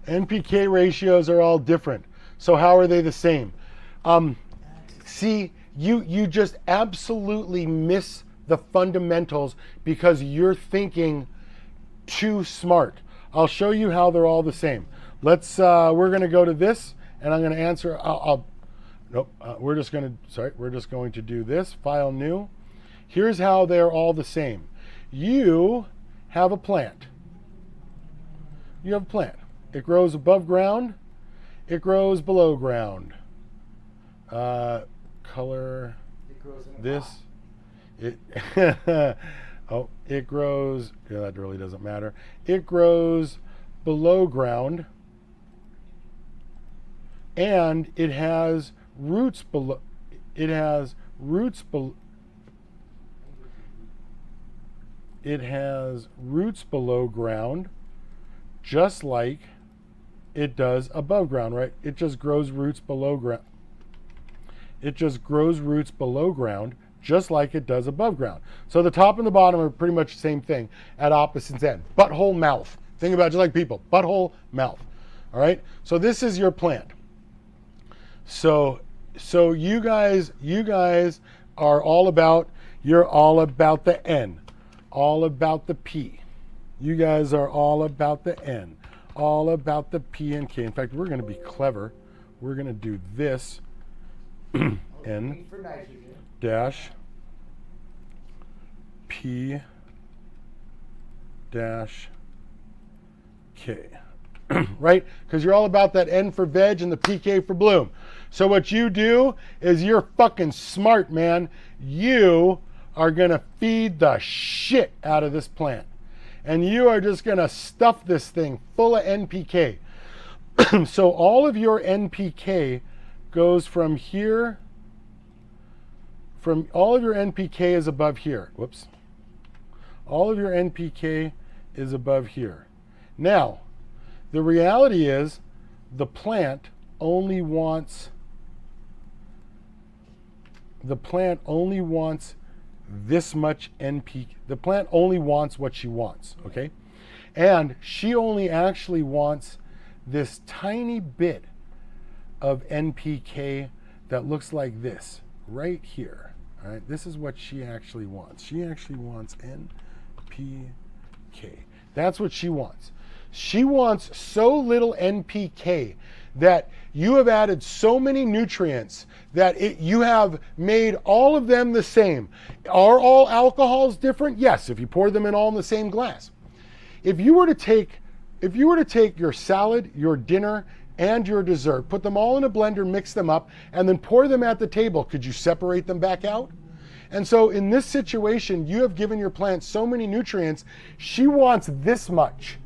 NPK ratios are all different. So how are they the same? See, you just absolutely miss the fundamentals because you're thinking too smart. I'll show you how they're all the same. We're going to go to this, and I'm going to answer. We're just going to do this. File new. Here's how they're all the same. You have a plant. You have a plant. It grows above ground. It grows below ground. Color It grows in a this. pot. It grows. Yeah, that really doesn't matter. It grows below ground, and it has roots below. It has roots below. It has roots below ground, just like it does above ground, right? It just grows roots below ground. It just grows roots below ground, just like it does above ground. So the top and the bottom are pretty much the same thing at opposite ends. Butthole, mouth. Think about it just like people. Butthole, mouth. All right? So this is your plant. So you guys are all about, you're all about the N, all about the P. You guys are all about the N, all about the P and K. In fact, we're going to be clever. We're going to do this. N For nitrogen. dash P dash K. Right? Because you're all about that N for veg and the PK for bloom. So what you do is you're fucking smart, man. You are going to feed the shit out of this plant. And you are just going to stuff this thing full of NPK. So all of your NPK goes from here. All of your NPK is above here. Whoops. All of your NPK is above here. Now, the reality is the plant only wants this much NPK. The plant only wants what she wants, okay? And she only actually wants this tiny bit of NPK that looks like this right here. All right, this is what she actually wants. She actually wants NPK. That's what she wants. She wants so little NPK that you have added so many nutrients that you have made all of them the same. Are all alcohols different? Yes, if you pour them in all in the same glass. If you were to take your salad, your dinner, and your dessert, put them all in a blender, mix them up, and then pour them at the table, could you separate them back out? And so in this situation, you have given your plant so many nutrients, she wants this much.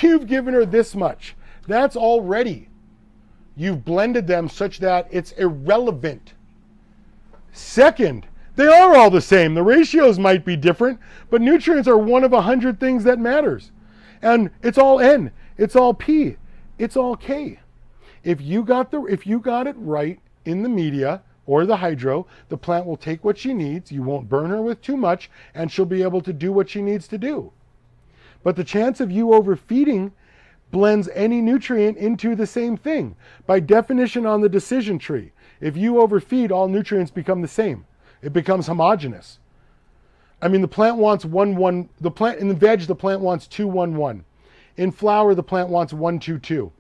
You've given her this much. That's already. You've blended them such that it's irrelevant. Second, they are all the same. The ratios might be different, but nutrients are one of 100 things that matters. And it's all N. It's all P. It's all K. If you got it right in the media or the hydro, the plant will take what she needs. You won't burn her with too much, and she'll be able to do what she needs to do. But the chance of you overfeeding blends any nutrient into the same thing. By definition on the decision tree, if you overfeed, all nutrients become the same. It becomes homogeneous. I mean, the plant wants 1-1. In the veg, the plant wants 2-1-1. In flour, the plant wants 1-2-2.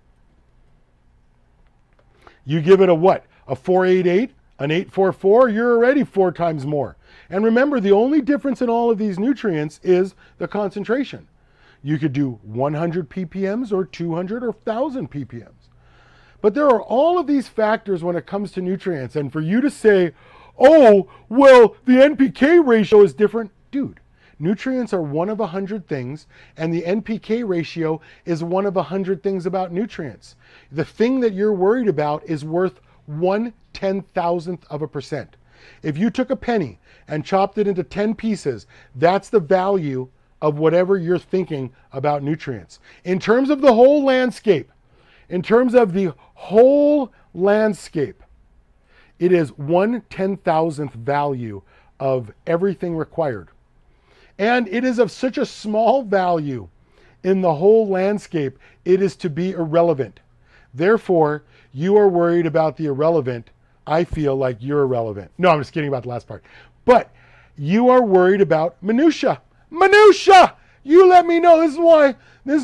You give it a what? A 4-8-8, an 8-4-4, you're already 4 times more. And remember, the only difference in all of these nutrients is the concentration. You could do 100 ppms or 200 or 1,000 ppms. But there are all of these factors when it comes to nutrients. And for you to say, oh, well, the NPK ratio is different. Dude, nutrients are one of 100 things, and the NPK ratio is one of 100 things about nutrients. The thing that you're worried about is worth 1/10,000th of a percent. If you took a penny and chopped it into 10 pieces, that's the value of whatever you're thinking about nutrients. In terms of the whole landscape, it is 1/10,000th value of everything required. And it is of such a small value in the whole landscape, it is to be irrelevant. Therefore, you are worried about the irrelevant. I feel like you're irrelevant. No, I'm just kidding about the last part. But you are worried about minutia. Minutia! You let me know. This is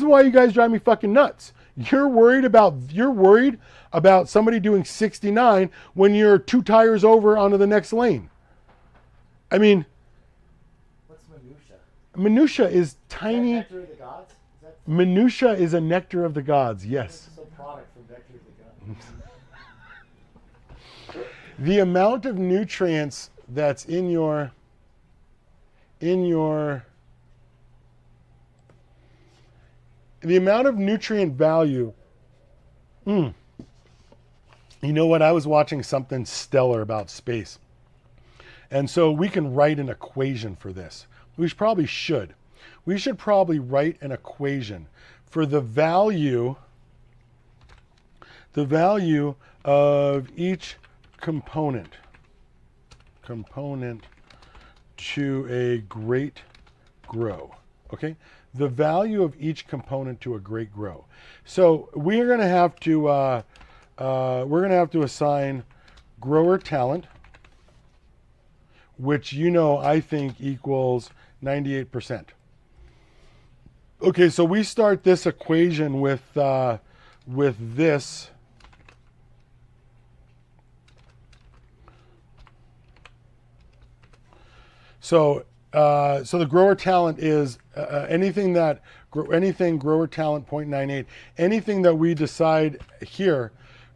why you guys drive me fucking nuts. You're worried about somebody doing 69 when you're 2 tires over onto the next lane. I mean, what's minutia? Minutia is tiny. Nectar of the gods? Minutia is a nectar of the gods. Yes. It's a product from Nectar of the Gods. The amount of nutrients that's in your the amount of nutrient value. You know what? I was watching something stellar about space. And so we can write an equation for this. We should. We should probably write an equation for the value of each component to a great grow. Okay? The value of each component to a great grow. So we're going to have to assign grower talent, which I think equals 98%. Okay, so we start this equation with this. So the grower talent is anything grower talent 0.98. Anything that we decide here,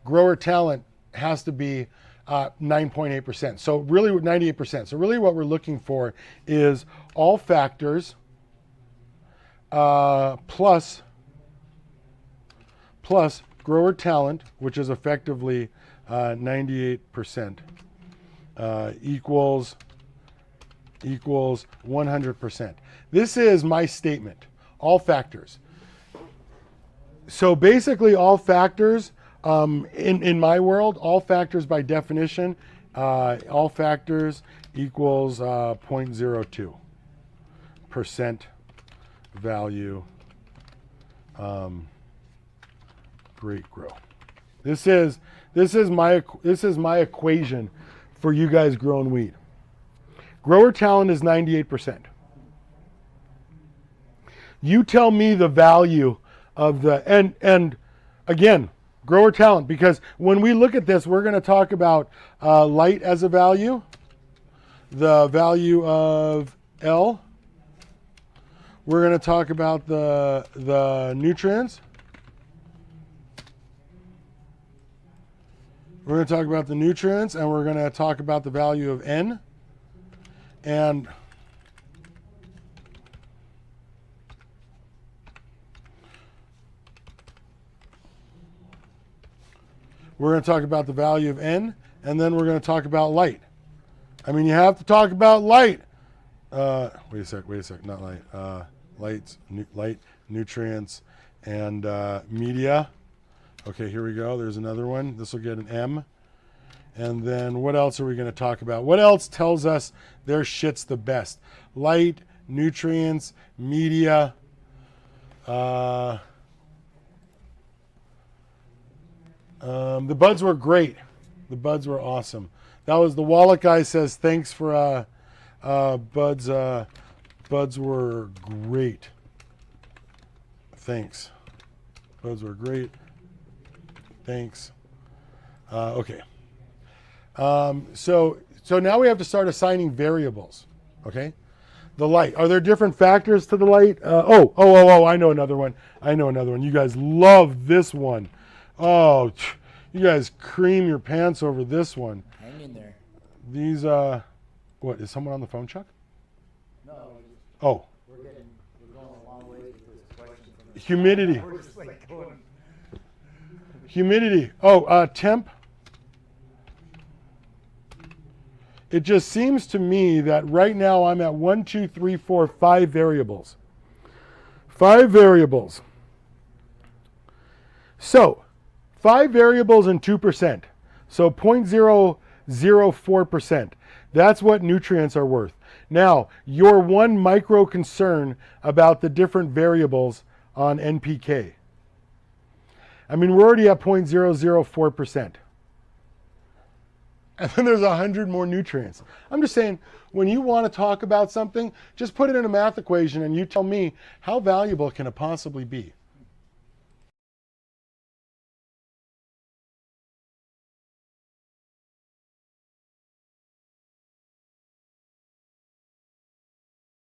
grower talent has to be 9.8%. So really 98%. So really what we're looking for is all factors plus grower talent, which is effectively 98%, equals 100%. This is my statement. All factors. So basically all factors, in my world, all factors by definition, all factors equals 0.02% value great grow. This is my equation for you guys growing weed. Grower talent is 98%. You tell me the value of the and again, grower talent, because when we look at this, we're going to talk about light as a value, the value of L. We're going to talk about the nutrients. We're going to talk about the nutrients, and we're going to talk about the value of N. And we're going to talk about the value of N, and then we're going to talk about light. I mean, you have to talk about light. Wait a sec, not light. Light, nutrients, and media. Okay, here we go. There's another one. This will get an M. And then what else are we going to talk about? What else tells us their shit's the best? Light, nutrients, media. The buds were great. The buds were awesome. That was the wallet guy says thanks for buds. Buds were great. Thanks. Buds were great. Thanks. Okay. So now we have to start assigning variables. Okay. The light. Are there different factors to the light? I know another one. You guys love this one. Oh, you guys cream your pants over this one. Hang in there. These, what, is someone on the phone, Chuck? No. Oh. We're going a long way with this question. Humidity. We're just like going. Humidity. Temp. It just seems to me that right now I'm at 1, 2, 3, 4, 5 variables. 5 variables. So, 5 variables and 2%. So 0.004%. That's what nutrients are worth. Now, your one micro concern about the different variables on NPK. I mean, we're already at 0.004%. And then there's 100 more nutrients. I'm just saying, when you want to talk about something, just put it in a math equation and you tell me how valuable can it possibly be.